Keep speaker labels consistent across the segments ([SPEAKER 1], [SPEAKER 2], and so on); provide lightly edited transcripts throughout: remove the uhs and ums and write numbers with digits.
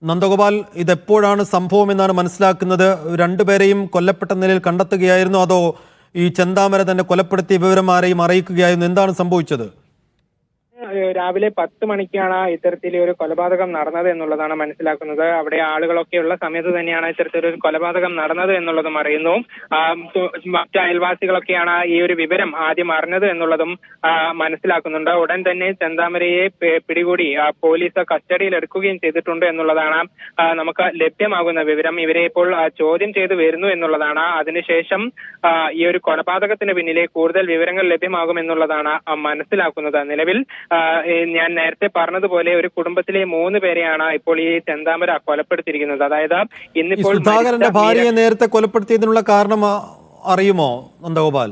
[SPEAKER 1] നന്ദഗോപാൽ, ഇതെപ്പോഴാണ് സംഭവം എന്നാണ് മനസ്സിലാക്കുന്നത്? രണ്ടുപേരെയും കൊല്ലപ്പെട്ട നിലയിൽ കണ്ടെത്തുകയായിരുന്നു, അതോ ഈ ചെന്താമര തന്നെ കൊലപ്പെടുത്തിയ വിവരം ആരെയും അറിയിക്കുകയായിരുന്നു? എന്താണ് സംഭവിച്ചത്?
[SPEAKER 2] രാവിലെ 10 മണിക്കാണ് ഇത്തരത്തിലൊരു കൊലപാതകം നടന്നത് എന്നുള്ളതാണ് മനസ്സിലാക്കുന്നത്. അവിടെ ആളുകളൊക്കെ ഉള്ള സമയത്ത് തന്നെയാണ് ഇത്തരത്തിലൊരു കൊലപാതകം നടന്നത് എന്നുള്ളതും അറിയുന്നു. മറ്റ് അയൽവാസികളൊക്കെയാണ് ഈ ഒരു വിവരം ആദ്യം അറിഞ്ഞത് എന്നുള്ളതും മനസ്സിലാക്കുന്നുണ്ട്. ഉടൻ തന്നെ ചെന്താമരയെ പിടികൂടി പോലീസ് കസ്റ്റഡിയിൽ എടുക്കുകയും ചെയ്തിട്ടുണ്ട് എന്നുള്ളതാണ് നമുക്ക് ലഭ്യമാകുന്ന വിവരം. ഇവരെ ഇപ്പോൾ ചോദ്യം ചെയ്തു വരുന്നു എന്നുള്ളതാണ്. അതിനുശേഷം ഈ ഒരു കൊലപാതകത്തിന് പിന്നിലെ കൂടുതൽ വിവരങ്ങൾ ലഭ്യമാകുമെന്നുള്ളതാണ് മനസ്സിലാക്കുന്നത്. നിലവിൽ ഞാൻ നേരത്തെ പറഞ്ഞതുപോലെ ഒരു കുടുംബത്തിലെ 3 പേരെയാണ് ഇപ്പോൾ ഈ ചെന്താമര കൊലപ്പെടുത്തിയിരിക്കുന്നത്. അതായത് ഇന്നിപ്പോൾ
[SPEAKER 1] സുധാകരന്റെ ഭാര്യയെ നേരത്തെ കൊലപ്പെടുത്തിയതിനുള്ള കാരണം അറിയുമോ നന്ദഗോപാൽ?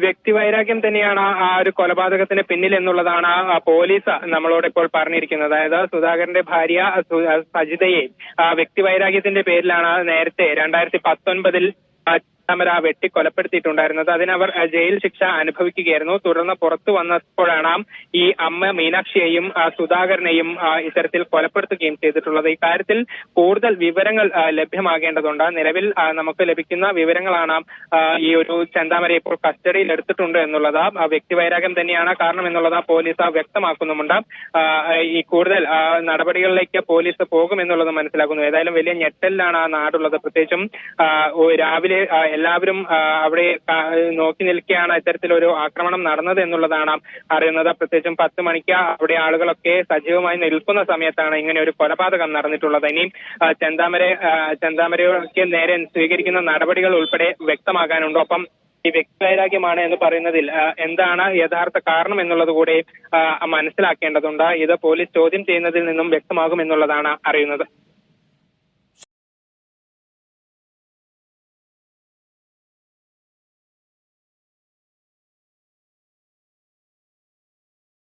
[SPEAKER 2] വ്യക്തിവൈരാഗ്യം തന്നെയാണ് ആ ഒരു കൊലപാതകത്തിന് പിന്നിൽ എന്നുള്ളതാണ് പോലീസ് നമ്മളോട് ഇപ്പോൾ പറഞ്ഞിരിക്കുന്നത്. അതായത് സുധാകരന്റെ ഭാര്യ സജിതയെ വ്യക്തിവൈരാഗ്യത്തിന്റെ പേരിലാണ് നേരത്തെ 2019 ചെന്താമര വെട്ടി കൊലപ്പെടുത്തിയിട്ടുണ്ടായിരുന്നത്. അതിനവർ ജയിൽ ശിക്ഷ അനുഭവിക്കുകയായിരുന്നു. തുടർന്ന് പുറത്തു വന്നപ്പോഴാണ് ഈ അമ്മ മീനാക്ഷിയെയും സുധാകരനെയും ഇത്തരത്തിൽ കൊലപ്പെടുത്തുകയും ചെയ്തിട്ടുള്ളത്. ഇക്കാര്യത്തിൽ കൂടുതൽ വിവരങ്ങൾ ലഭ്യമാകേണ്ടതുണ്ട്. നിലവിൽ നമുക്ക് ലഭിക്കുന്ന വിവരങ്ങളാണ് ഈ ഒരു ചെന്താമര ഇപ്പോൾ കസ്റ്റഡിയിൽ എടുത്തിട്ടുണ്ട് എന്നുള്ളത്. വ്യക്തിവൈരാഗ്യം തന്നെയാണ് കാരണം എന്നുള്ളത് പോലീസ് വ്യക്തമാക്കുന്നുമുണ്ട്. ഈ കൂടുതൽ നടപടികളിലേക്ക് പോലീസ് പോകുമെന്നുള്ളത് മനസ്സിലാക്കുന്നു. ഏതായാലും വലിയ ഞെട്ടലിലാണ് ആ നാടുള്ളത്. പ്രത്യേകിച്ചും രാവിലെ എല്ലാവരും അവിടെ നോക്കി നിൽക്കുകയാണ് ഇത്തരത്തിലൊരു ആക്രമണം നടന്നത് എന്നുള്ളതാണ് അറിയുന്നത്. പ്രത്യേകിച്ചും 10 മണിക്ക് അവിടെ ആളുകളൊക്കെ സജീവമായി നിൽക്കുന്ന സമയത്താണ് ഇങ്ങനെ ഒരു കൊലപാതകം നടന്നിട്ടുള്ളത്. ഇനിയും ചെന്താമരയ്ക്ക് നേരെ സ്വീകരിക്കുന്ന നടപടികൾ ഉൾപ്പെടെ വ്യക്തമാകാനുണ്ട്. ഒപ്പം ഈ വ്യക്തിവൈരാഗ്യമാണ് എന്ന് പറയുന്നതിൽ എന്താണ് യഥാർത്ഥ കാരണം എന്നുള്ളത് കൂടി മനസ്സിലാക്കേണ്ടതുണ്ട്. ഇത് പോലീസ് ചോദ്യം ചെയ്യുന്നതിൽ നിന്നും വ്യക്തമാകുമെന്നുള്ളതാണ് അറിയുന്നത്.